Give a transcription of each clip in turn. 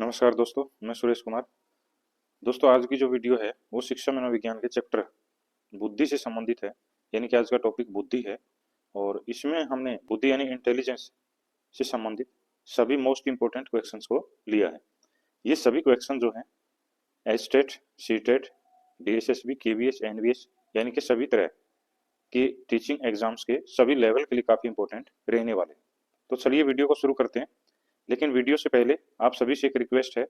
नमस्कार दोस्तों, मैं सुरेश कुमार। दोस्तों, आज की जो वीडियो है वो शिक्षा मनोविज्ञान के चैप्टर बुद्धि से संबंधित है। यानी कि आज का टॉपिक बुद्धि है और इसमें हमने बुद्धि यानी इंटेलिजेंस से संबंधित सभी मोस्ट इंपोर्टेंट क्वेश्चंस को लिया है। ये सभी क्वेश्चन जो हैं STET, CTET, DSSB, KVS, NVS यानी कि सभी तरह के टीचिंग एग्जाम्स के सभी लेवल के लिए काफ़ी इंपॉर्टेंट रहने वाले हैं। तो चलिए वीडियो को शुरू करते हैं। लेकिन वीडियो से पहले आप सभी से एक रिक्वेस्ट है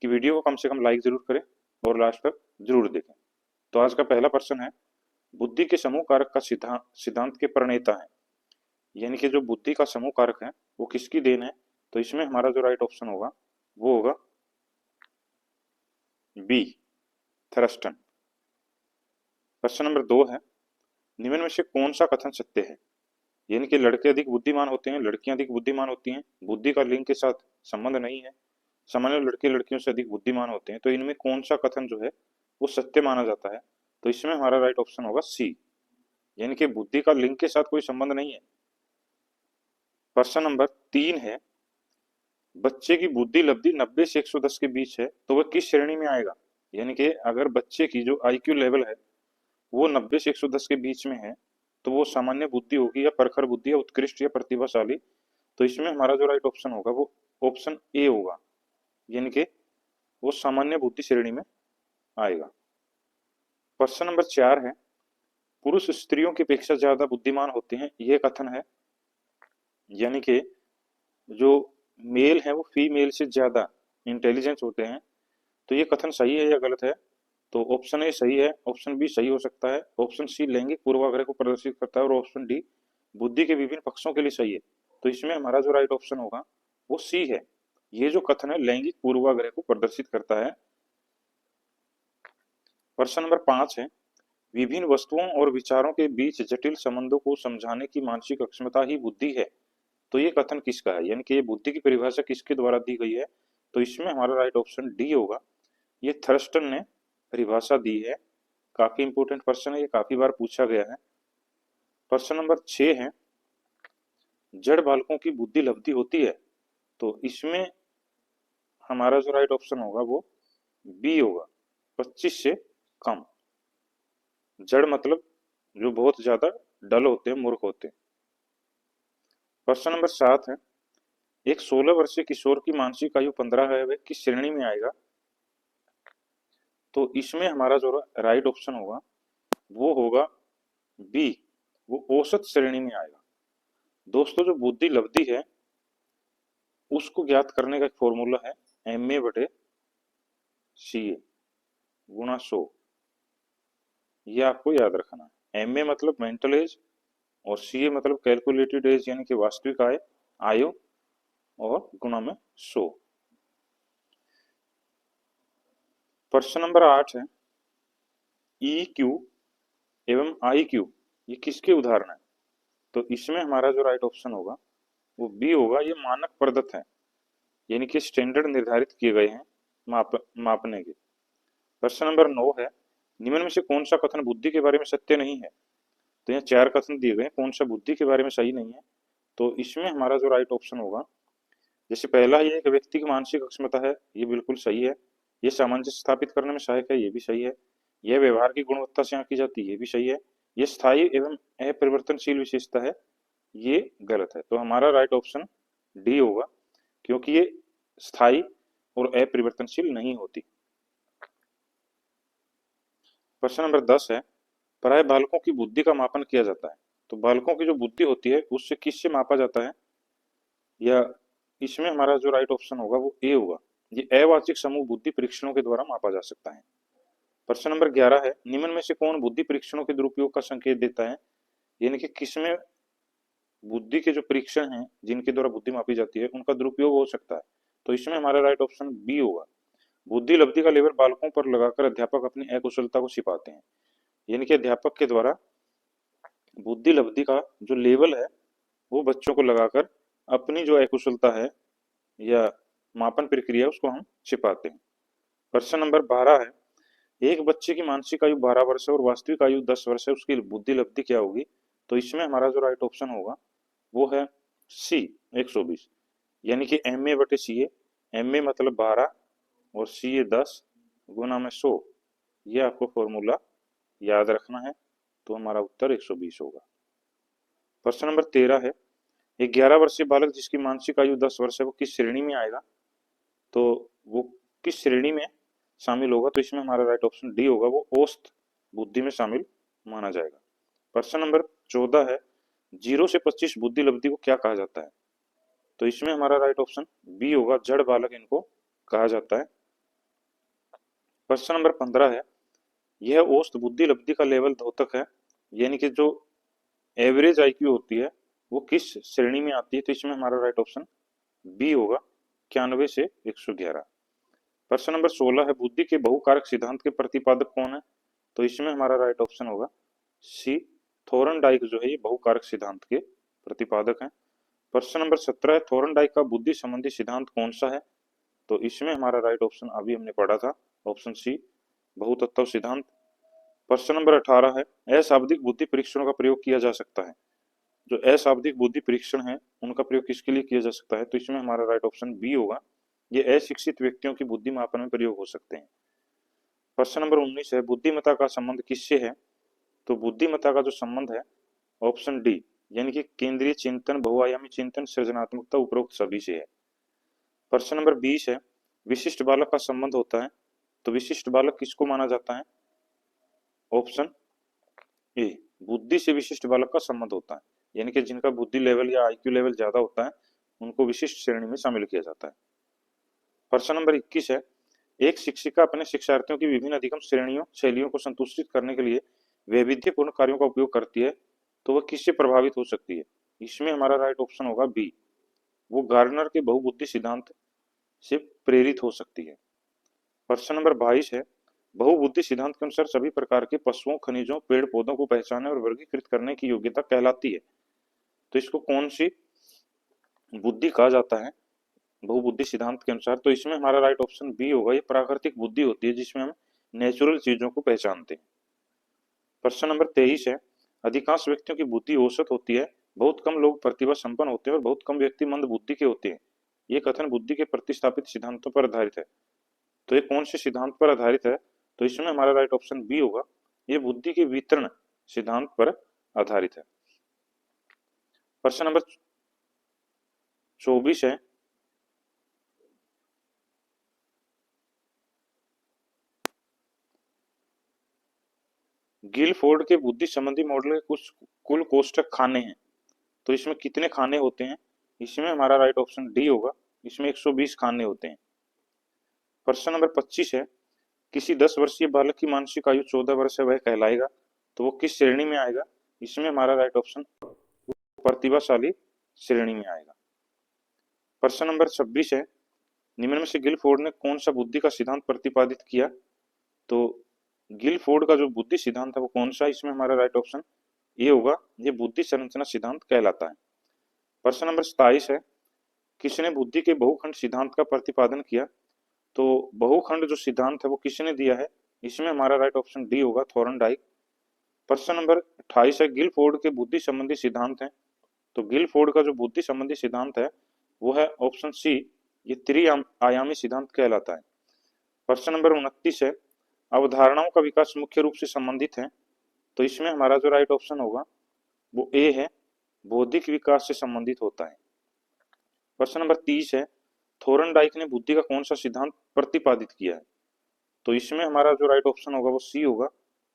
कि वीडियो को कम से कम लाइक जरूर करें और लास्ट तक जरूर देखें। तो आज का पहला प्रश्न है, बुद्धि के समूह कारक का सिद्धांत के प्रणेता है। यानी कि जो बुद्धि का समूह कारक है वो किसकी देन है? तो इसमें हमारा जो राइट ऑप्शन होगा वो होगा बी, थरस्टन। प्रश्न नंबर 2 है, निम्न में से कौन सा कथन सत्य है? यानी कि लड़के अधिक बुद्धिमान होते हैं, लड़कियां अधिक बुद्धिमान होती हैं, बुद्धि का लिंग के साथ संबंध नहीं है, सामान्य लड़के लड़कियों से अधिक बुद्धिमान होते हैं। तो इनमें कौन सा कथन जो है वो सत्य माना जाता है? तो इसमें हमारा राइट ऑप्शन होगा सी, यानी कि बुद्धि का लिंग के साथ कोई संबंध नहीं है। प्रश्न नंबर 3 है, बच्चे की बुद्धि लब्धि 90 से 110 के बीच है तो वह किस श्रेणी में आएगा? यानी कि अगर बच्चे की जो आईक्यू लेवल है वो 90 से 110 के बीच में है तो वो सामान्य बुद्धि होगी या प्रखर बुद्धि या उत्कृष्ट या प्रतिभाशाली। तो इसमें हमारा जो राइट ऑप्शन होगा वो ऑप्शन ए होगा, यानी कि वो सामान्य बुद्धि श्रेणी में आएगा। प्रश्न नंबर 4 है, पुरुष स्त्रियों की अपेक्षा ज्यादा बुद्धिमान होते हैं, यह कथन है। यानी कि जो मेल है वो फीमेल से ज्यादा इंटेलिजेंस होते हैं। तो ये कथन सही है या गलत है? तो ऑप्शन ए सही है, ऑप्शन बी सही हो सकता है, ऑप्शन सी लैंगिक पूर्वाग्रह को प्रदर्शित करता है और ऑप्शन डी बुद्धि के विभिन्न पक्षों के लिए सही है। तो इसमें हमारा जो राइट ऑप्शन होगा वो सी है। ये जो कथन है लैंगिक पूर्वाग्रह को प्रदर्शित करता है। प्रश्न नंबर 5 है, विभिन्न वस्तुओं और विचारों के बीच जटिल संबंधों को समझाने की मानसिक अक्षमता ही बुद्धि है। तो ये कथन किसका है? यानी कि ये बुद्धि की परिभाषा किसके द्वारा दी गई है? तो इसमें हमारा राइट ऑप्शन डी होगा, ये थर्स्टन ने परिभाषा दी है। काफी इंपोर्टेंट क्वेश्चन है, ये काफी बार पूछा गया है। प्रश्न नंबर 6 है, जड़ बालकों की बुद्धि लब्धि होती है। तो इसमें हमारा जो राइट ऑप्शन होगा वो बी होगा, 25 से कम। जड़ मतलब जो बहुत ज्यादा डल होते हैं, मूर्ख होते हैं। प्रश्न नंबर 7 है, एक 16 वर्षीय किशोर की मानसिक आयु 15 है, वह किस श्रेणी में आएगा? तो इसमें हमारा जो राइट ऑप्शन होगा वो होगा बी, वो औसत श्रेणी में आएगा। दोस्तों, जो बुद्धि लब्धि है उसको ज्ञात करने का एक फॉर्मूला है एम ए बटे सी ए गुणा 100। ये आपको याद रखना है। एम ए मतलब मेंटल एज और सी ए मतलब कैलकुलेटेड एज यानी कि वास्तविक आयु और गुणा में 100। प्रश्न नंबर 8 है, ई क्यू एवं आई क्यू ये किसके उदाहरण है? तो इसमें हमारा जो राइट ऑप्शन होगा वो बी होगा, ये मानक प्रदत्त है, यानी कि स्टैंडर्ड निर्धारित किए गए हैं मापने के। प्रश्न नंबर 9 है, निम्न में से कौन सा कथन बुद्धि के बारे में सत्य नहीं है? तो यहाँ 4 कथन दिए गए हैं, कौन सा बुद्धि के बारे में सही नहीं है? तो इसमें हमारा जो राइट ऑप्शन होगा, जैसे पहला ये एक व्यक्ति की मानसिक अक्षमता है, ये बिल्कुल सही है। ये सामंजस्य स्थापित करने में सहायक है, ये भी सही है। यह व्यवहार की गुणवत्ता से आंकी जाती है, ये भी सही है। ये स्थायी एवं अपरिवर्तनशील विशेषता है, ये गलत है। तो हमारा राइट ऑप्शन डी होगा, क्योंकि ये स्थायी और अपरिवर्तनशील नहीं होती। प्रश्न नंबर 10 है, प्राय बालकों की बुद्धि का मापन किया जाता है। तो बालकों की जो बुद्धि होती है उससे किससे मापा जाता है? या इसमें हमारा जो राइट ऑप्शन होगा वो ए होगा, ये अवाचिक समूह बुद्धि परीक्षणों के द्वारा मापा जा सकता है। प्रश्न नंबर 11 है, निम्न में से कौन बुद्धि परीक्षणों के दुरुपयोग का संकेत देता है? यानी कि किसमें बुद्धि के जो परीक्षण हैं जिनके द्वारा बुद्धि मापी जाती है उनका दुरुपयोग हो सकता है? तो इसमें हमारा राइट ऑप्शन बी होगा, बुद्धि लब्धि का लेवल बालकों पर लगाकर अध्यापक अपनी अकुशलता को छिपाते हैं। यानी कि अध्यापक के द्वारा बुद्धि लब्धि का जो लेवल है वो बच्चों को लगाकर अपनी जो अकुशलता है या मापन प्रक्रिया उसको हम छिपाते हैं। प्रश्न नंबर 12 है, एक बच्चे की मानसिक आयु 12 वर्ष है और वास्तविक आयु 10 वर्ष है, उसकी बुद्धि लब्धि क्या होगी? तो इसमें हमारा जो राइट ऑप्शन होगा वो है सी, 120, यानी कि एम ए बटे सी ए। एम ए मतलब 12 और सी ए 10 गुना में 100, ये आपको फॉर्मूला याद रखना है। तो हमारा उत्तर 120 होगा। प्रश्न नंबर 13 है, एक 11 वर्षीय बालक जिसकी मानसिक आयु 10 वर्ष है वो किस श्रेणी में आएगा? तो वो किस श्रेणी में शामिल होगा? तो इसमें हमारा राइट ऑप्शन डी होगा, वो औसत बुद्धि में शामिल माना जाएगा। प्रश्न नंबर 14 है, 0 से 25 बुद्धि लब्धि को क्या कहा जाता है? तो इसमें हमारा राइट ऑप्शन बी होगा, जड़ बालक इनको कहा जाता है। प्रश्न नंबर 15 है, यह औसत बुद्धि लब्धि का लेवल द्योतक है, यानी कि जो एवरेज आईक्यू होती है वो किस श्रेणी में आती है? तो इसमें हमारा राइट ऑप्शन बी होगा, 91 से 111। प्रश्न नंबर 16 है, बुद्धि के बहुकारक सिद्धांत के प्रतिपादक कौन है? तो इसमें हमारा राइट ऑप्शन होगा सी, थोरनडाइक जो है ये बहुकारक सिद्धांत के प्रतिपादक हैं। प्रश्न नंबर 17 है, थोरनडाइक का बुद्धि संबंधी सिद्धांत कौन सा है? तो इसमें हमारा राइट ऑप्शन अभी हमने पढ़ा था, ऑप्शन सी, बहुतत्व सिद्धांत। प्रश्न नंबर 18 है, अशाब्दिक बुद्धि परीक्षणों का प्रयोग किया जा सकता है। जो अशाब्दिक बुद्धि परीक्षण है उनका प्रयोग किसके लिए किया जा सकता है? तो इसमें हमारा राइट ऑप्शन बी होगा, ये अशिक्षित व्यक्तियों की बुद्धि मापन में प्रयोग हो सकते हैं। प्रश्न नंबर 19 है, बुद्धिमत्ता का संबंध किससे है? तो बुद्धिमत्ता का जो संबंध है ऑप्शन डी, यानी कि केंद्रीय चिंतन, बहुआयामी चिंतन, सृजनात्मकता, उपरोक्त सभी से है। प्रश्न नंबर 20 है, विशिष्ट बालक का संबंध होता है। तो विशिष्ट बालक किसको माना जाता है? ऑप्शन ए, बुद्धि से विशिष्ट बालक का संबंध होता है, यानी कि जिनका बुद्धि लेवल या आईक्यू लेवल ज्यादा होता है उनको विशिष्ट श्रेणी में शामिल किया जाता है। प्रश्न नंबर 21 है, एक शिक्षिका अपने शिक्षार्थियों की विभिन्न अधिगम श्रेणियों शैलियों को संतुष्टित करने के लिए वैविध्यपूर्ण कार्यों का उपयोग करती है, तो वह किससे प्रभावित हो सकती है? इसमें हमारा राइट ऑप्शन होगा बी, वो गार्डनर के बहुबुद्धि सिद्धांत से प्रेरित हो सकती है। प्रश्न नंबर 22 है, बहुबुद्धि सिद्धांत के अनुसार सभी प्रकार के पशुओं, खनिजों, पेड़ पौधों को पहचानने और वर्गीकृत करने की योग्यता कहलाती है। तो इसको कौन सी बुद्धि कहा जाता है बहुबुद्धि सिद्धांत के अनुसार? तो इसमें हमारा राइट ऑप्शन बी होगा, ये प्राकृतिक बुद्धि होती है जिसमें हम नेचुरल चीजों को पहचानते हैं। प्रश्न नंबर 23 है, अधिकांश व्यक्तियों की बुद्धि औसत होती है, बहुत कम लोग प्रतिभा संपन्न होते हैं और बहुत कम व्यक्ति मंद बुद्धि के होते हैं, ये कथन बुद्धि के प्रतिस्थापित सिद्धांतों पर आधारित है। तो ये कौन से सिद्धांत पर आधारित है? तो इसमें हमारा राइट ऑप्शन बी होगा, ये बुद्धि के वितरण सिद्धांत पर आधारित है। प्रश्न नंबर 24 है, गिलफोर्ड के बुद्धि संबंधी मॉडल के कुछ कुल कोष्ठक खाने हैं, तो इसमें कितने खाने होते हैं? इसमें हमारा राइट ऑप्शन डी होगा, इसमें 120 खाने होते हैं। प्रश्न नंबर 25 है, किसी 10 वर्षीय बालक की मानसिक आयु 14 वर्ष है, वह कहलाएगा, तो वो किस श्रेणी में आएगा? इसमें हमारा राइट ऑप्शन प्रतिभाशाली श्रेणी में आएगा। प्रश्न नंबर 26 है, निम्न में से गिलफोर्ड ने कौन सा बुद्धि का सिद्धांत प्रतिपादित किया? तो गिलफोर्ड का जो बुद्धि सिद्धांत है वो कौन सा? इसमें हमारा राइट ऑप्शन ये होगा, ये बुद्धि संरचना सिद्धांत कहलाता है। प्रश्न नंबर 27 है, किसने बुद्धि के बहुखंड सिद्धांत का प्रतिपादन किया? तो बहुखंड जो सिद्धांत है वो किसने दिया है? इसमें हमारा राइट ऑप्शन डी होगा, थॉर्नडाइक। प्रश्न नंबर 28 है, गिलफोर्ड के बुद्धि संबंधी सिद्धांत है। तो गिलफोर्ड का जो बुद्धि संबंधी सिद्धांत है वो है ऑप्शन सी, ये त्रिआयामी सिद्धांत कहलाता है। प्रश्न नंबर 29 है, अवधारणाओं का विकास मुख्य रूप से संबंधित है। तो इसमें हमारा जो राइट ऑप्शन होगा वो ए है, बौद्धिक विकास से संबंधित होता है। प्रश्न नंबर 30 है, थोरनडाइक ने बुद्धि का कौन सा सिद्धांत प्रतिपादित किया है? तो इसमें हमारा जो राइट ऑप्शन होगा वो सी होगा,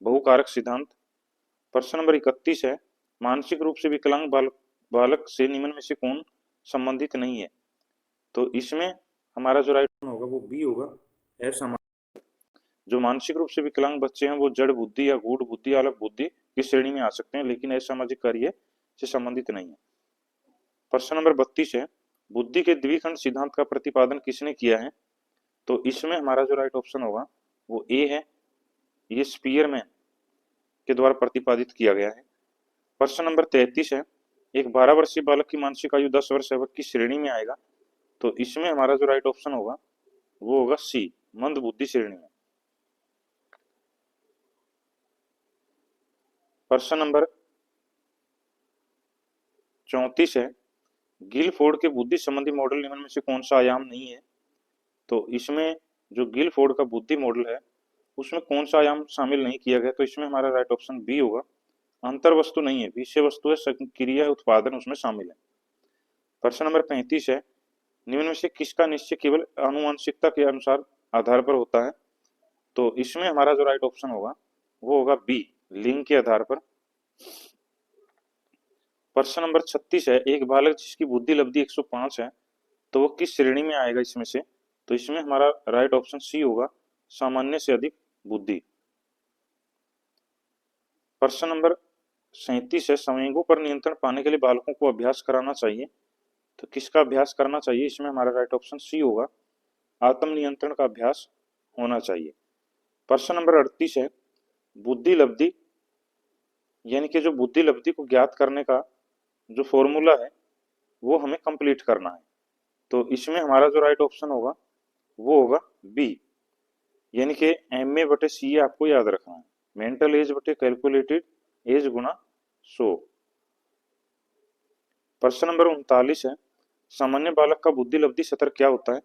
बहुकारक सिद्धांत। प्रश्न नंबर 31 है, मानसिक रूप से विकलांग बालक से निम्न में से कौन संबंधित नहीं है? तो इसमें हमारा जो राइट होगा वो बी होगा, असामाजिक। जो मानसिक रूप से विकलांग बच्चे हैं वो जड़ बुद्धि या गूढ़ बुद्धि या अलग बुद्धि की श्रेणी में आ सकते हैं, लेकिन असामाजिक कार्य से संबंधित नहीं है। प्रश्न नंबर 32 है, बुद्धि के द्विखंड सिद्धांत का प्रतिपादन किसने किया है? तो इसमें हमारा जो राइट ऑप्शन होगा वो ए है, ये स्पीयरमैन के द्वारा प्रतिपादित किया गया है। प्रश्न नंबर 33 है, एक 12 वर्षीय बालक की मानसिक आयु 10 वर्ष है, वह किस श्रेणी में आएगा? तो इसमें हमारा जो राइट ऑप्शन होगा वो होगा सी, मंद बुद्धि श्रेणी में। प्रश्न नंबर 34 है, गिलफोर्ड के बुद्धि संबंधी मॉडल निम्न में से कौन सा आयाम नहीं है? तो इसमें जो गिलफोर्ड का बुद्धि मॉडल है उसमें कौन सा आयाम शामिल नहीं किया गया, तो इसमें हमारा राइट ऑप्शन बी होगा, अंतर वस्तु नहीं है, विषय वस्तु है, क्रिया उत्पादन उसमें शामिल है। प्रश्न नंबर 35 है, निम्न में से किसका निश्चय केवल आनुवंशिकता के अनुसार आधार पर होता है, तो इसमें हमारा जो राइट ऑप्शन होगा वो होगा बी, लिंग के आधार पर। प्रश्न नंबर 36 है, एक बालक जिसकी बुद्धि लब्धि 105 है तो वो किस श्रेणी में आएगा इसमें से, तो इसमें हमारा राइट ऑप्शन सी होगा, सामान्य से अधिक बुद्धि। प्रश्न नंबर 37 है, संवेगों पर नियंत्रण पाने के लिए बालकों को अभ्यास कराना चाहिए, तो किसका अभ्यास करना चाहिए, इसमें हमारा राइट ऑप्शन सी होगा, आत्म नियंत्रण का अभ्यास होना चाहिए। प्रश्न नंबर 38 है, बुद्धि लब्धि यानी कि जो बुद्धि लब्धि को ज्ञात करने का जो फॉर्मूला है वो हमें कंप्लीट करना है, तो इसमें हमारा जो राइट ऑप्शन होगा वो होगा बी, यानी कि एम ए बटे सी आपको याद रखना है, मेंटल एज बटे कैलकुलेटेड एज गुना 100। प्रश्न नंबर 39 है, सामान्य बालक का बुद्धि लब्धि स्तर क्या होता है,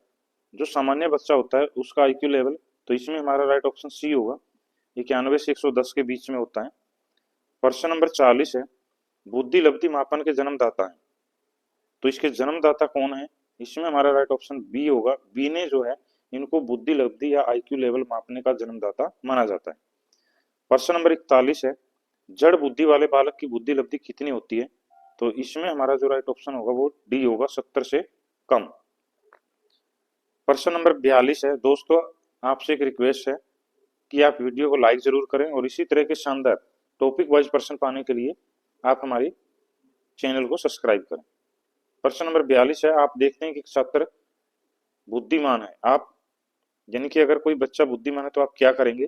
जो सामान्य बच्चा होता है उसका आईक्यू लेवल, तो इसमें हमारा राइट ऑप्शन सी होगा, 91 से 110 के बीच में होता है। प्रश्न नंबर 40 है, बुद्धि लब्धि मापन के जन्मदाता है, तो इसके जन्मदाता कौन है, इसमें हमारा राइट ऑप्शन बी होगा, बी ने जो है इनको बुद्धि लब्धि या आईक्यू लेवल मापने का जन्मदाता माना जाता है। प्रश्न नंबर 41 है, जड़ बुद्धि वाले बालक की बुद्धि लब्धि कितनी होती है, तो इसमें हमारा जो राइट ऑप्शन होगा वो डी होगा, 70 से कम। प्रश्न नंबर 42 है, दोस्तों आपसे एक रिक्वेस्ट है कि आप वीडियो को लाइक जरूर करें और इसी तरह के शानदार टॉपिक वाइज प्रश्न पाने के लिए आप हमारी चैनल को सब्सक्राइब करें। प्रश्न नंबर 42 है, आप देखते हैं कि छात्र बुद्धिमान है, आप यानी कि अगर कोई बच्चा बुद्धिमान है तो आप क्या करेंगे,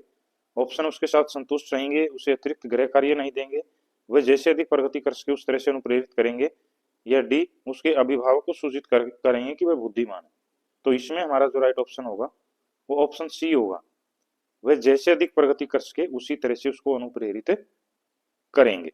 ऑप्शन उसके साथ संतुष्ट रहेंगे, उसे अतिरिक्त गृह कार्य नहीं देंगे, वह जैसे अधिक प्रगति कर सके उस तरह से अनुप्रेरित करेंगे, या डी उसके अभिभावक को सूचित करेंगे कि वह बुद्धिमान है, तो इसमें हमारा जो राइट ऑप्शन होगा वो ऑप्शन सी होगा, वह जैसे अधिक प्रगति कर सके उसी तरह से उसको अनुप्रेरित करेंगे।